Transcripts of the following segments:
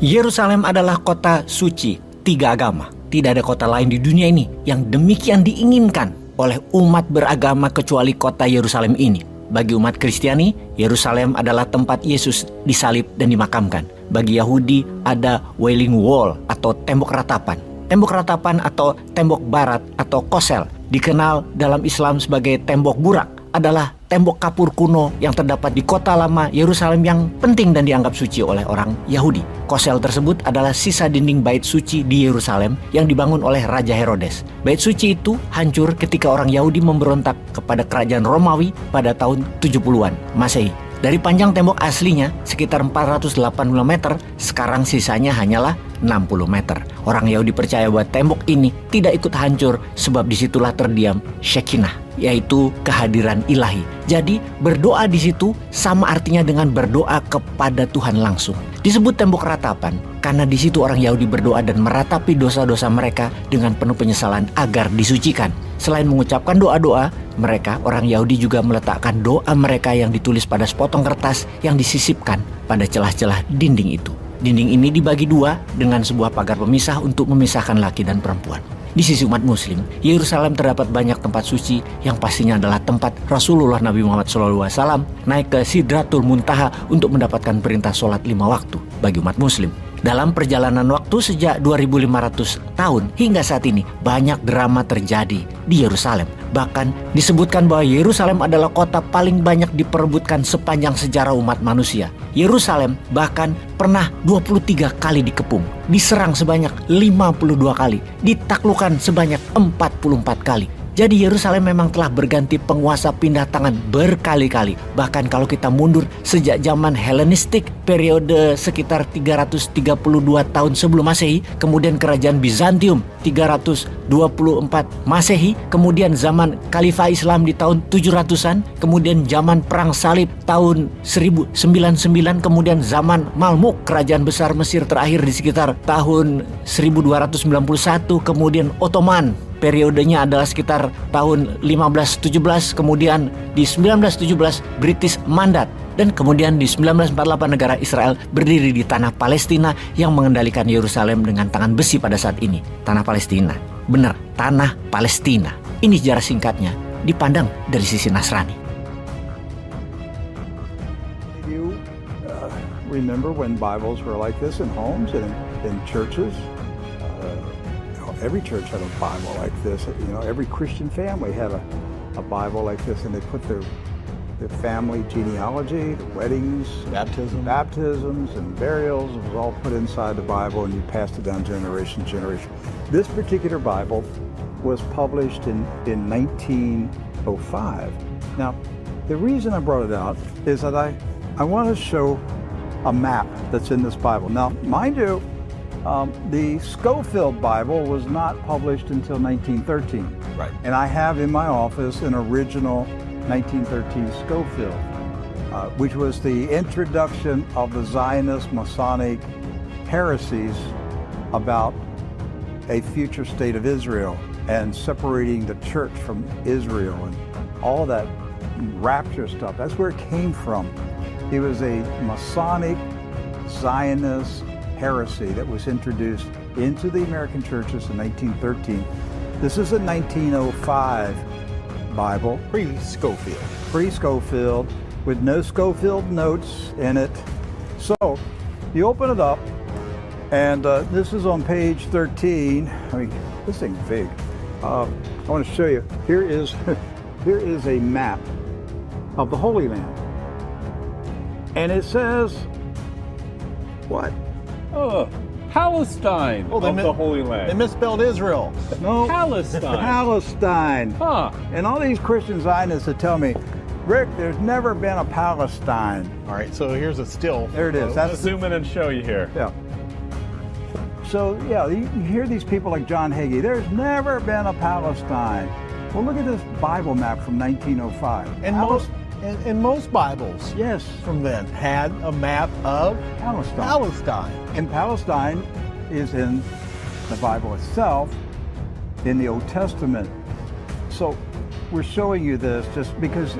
Yerusalem adalah kota suci, 3 agama. Tidak ada kota lain di dunia ini yang demikian diinginkan oleh umat beragama kecuali kota Yerusalem ini. Bagi umat Kristiani, Yerusalem adalah tempat Yesus disalib dan dimakamkan. Bagi Yahudi ada Wailing Wall atau tembok ratapan. Tembok ratapan atau tembok barat atau kosel, dikenal dalam Islam sebagai tembok burak, adalah tembok kapur kuno yang terdapat di kota lama Yerusalem yang penting dan dianggap suci oleh orang Yahudi. Kosel tersebut adalah sisa dinding bait suci di Yerusalem yang dibangun oleh Raja Herodes. Bait suci itu hancur ketika orang Yahudi memberontak kepada kerajaan Romawi pada tahun 70-an Masehi. Dari panjang tembok aslinya sekitar 480 meter, sekarang sisanya hanyalah 60 meter. Orang Yahudi percaya bahwa tembok ini tidak ikut hancur sebab disitulah terdiam Shekinah, yaitu kehadiran ilahi. Jadi berdoa di situ sama artinya dengan berdoa kepada Tuhan langsung. Disebut tembok ratapan karena di situ orang Yahudi berdoa dan meratapi dosa-dosa mereka dengan penuh penyesalan agar disucikan. Selain mengucapkan doa-doa, mereka orang Yahudi juga meletakkan doa mereka yang ditulis pada sepotong kertas yang disisipkan pada celah-celah dinding itu. Dinding ini dibagi dua dengan sebuah pagar pemisah untuk memisahkan laki dan perempuan. Di sisi umat muslim, Yerusalem terdapat banyak tempat suci yang pastinya adalah tempat Rasulullah Nabi Muhammad SAW naik ke Sidratul Muntaha untuk mendapatkan perintah sholat 5 waktu bagi umat muslim. Dalam perjalanan waktu sejak 2500 tahun hingga saat ini, banyak drama terjadi di Yerusalem. Bahkan disebutkan bahwa Yerusalem adalah kota paling banyak diperebutkan sepanjang sejarah umat manusia. Yerusalem bahkan pernah 23 kali dikepung, diserang sebanyak 52 kali, ditaklukkan sebanyak 44 kali. Jadi Yerusalem memang telah berganti penguasa pindah tangan berkali-kali. Bahkan kalau kita mundur sejak zaman Helenistik, periode sekitar 332 tahun sebelum Masehi, kemudian kerajaan Bizantium 324 Masehi, kemudian zaman Khalifah Islam di tahun 700-an, kemudian zaman Perang Salib tahun 1099, kemudian zaman Malmuk, kerajaan besar Mesir terakhir di sekitar tahun 1291, kemudian Ottoman. Periodenya adalah sekitar tahun 1517, kemudian di 1917 British Mandat, dan kemudian di 1948 negara Israel berdiri di tanah Palestina yang mengendalikan Yerusalem dengan tangan besi pada saat ini. Tanah Palestina, benar, tanah Palestina. Ini sejarah singkatnya dipandang dari sisi Nasrani. You remember when Bibles were like this in homes and in churches? Every church had a Bible like this. You know, every Christian family had a Bible like this, and they put their family genealogy, the weddings, baptisms, and burials. It was all put inside the Bible, and you passed it down generation to generation. This particular Bible was published in 1905. Now, the reason I brought it out is that I want to show a map that's in this Bible. Now, mind you, the Scofield Bible was not published until 1913. Right. And I have in my office an original 1913 Scofield, which was the introduction of the Zionist Masonic heresies about a future state of Israel and separating the church from Israel and all that rapture stuff. That's where it came from. It was a Masonic Zionist heresy that was introduced into the American churches in 1913. This is a 1905 Bible. Pre-Scofield. Pre-Scofield, with no Scofield notes in it. So, you open it up, and this is on page 13. I mean, this thing's big. I want to show you. Here is a map of the Holy Land. And it says, what? Oh, Palestine of the Holy Land. They misspelled Israel. No. Palestine. Palestine. Huh. And all these Christian Zionists that tell me, Rick, there's never been a Palestine. All right, so here's a still. There it is. Let's zoom in and show you here. Yeah. So, yeah, you hear these people like John Hagee, there's never been a Palestine. Well, look at this Bible map from 1905. And most Bibles, yes, from then had a map of Palestine. And Palestine is in the Bible itself, in the Old Testament. So we're showing you this just because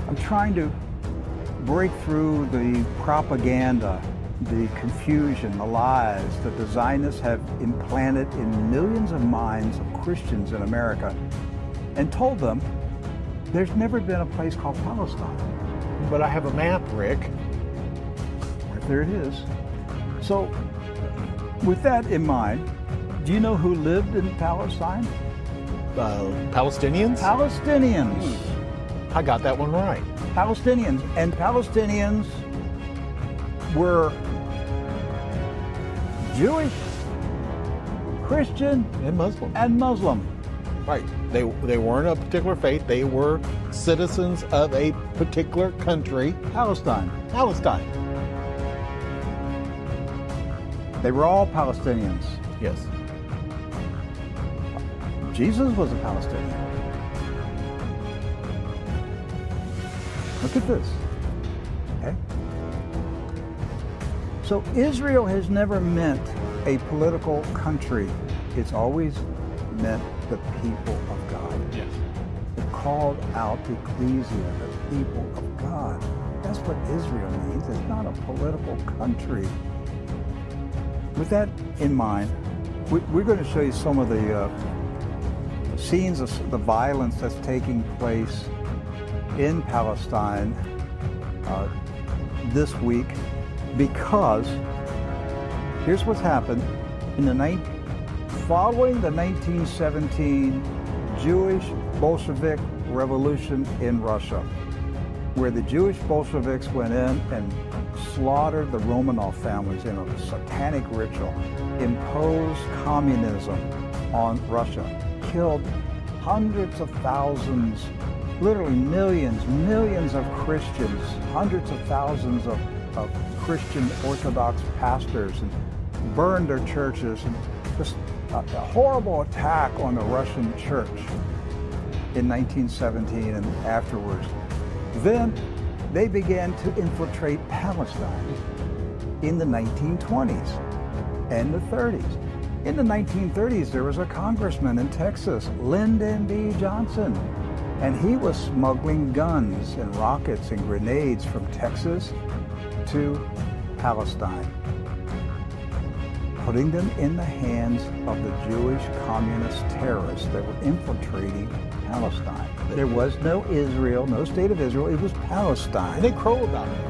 I'm trying to break through the propaganda the confusion, the lies that the Zionists have implanted in millions of minds of Christians in America and told them there's never been a place called Palestine. But I have a map, Rick. Right there it is. So, with that in mind, do you know who lived in Palestine? Palestinians? Palestinians. I got that one right. Palestinians. And Palestinians were Jewish, Christian, And Muslim. and Muslim. Right. They weren't a particular faith. They were citizens of a particular country. Palestine. Palestine. They were all Palestinians. Yes. Jesus was a Palestinian. Look at this. Okay? So Israel has never meant a political country. It's always meant the people of God. Yes. It called out the ecclesia, the people of God. That's what Israel means. It's not a political country. With that in mind, we're going to show you some of the scenes of the violence that's taking place in Palestine this week, because here's what's happened following the 1917 Jewish Bolshevik Revolution in Russia, where the Jewish Bolsheviks went in and slaughtered the Romanov families in a satanic ritual, imposed communism on Russia, killed hundreds of thousands, literally millions of Christians, hundreds of thousands of Christian Orthodox pastors, and burned their churches, and just a horrible attack on the Russian church in 1917 and afterwards. Then they began to infiltrate Palestine in the 1920s and the 30s. In the 1930s, there was a congressman in Texas, Lyndon B. Johnson, and he was smuggling guns and rockets and grenades from Texas to Palestine, putting them in the hands of the Jewish communist terrorists that were infiltrating Palestine. There was no Israel, no state of Israel. It was Palestine. And they crow about it.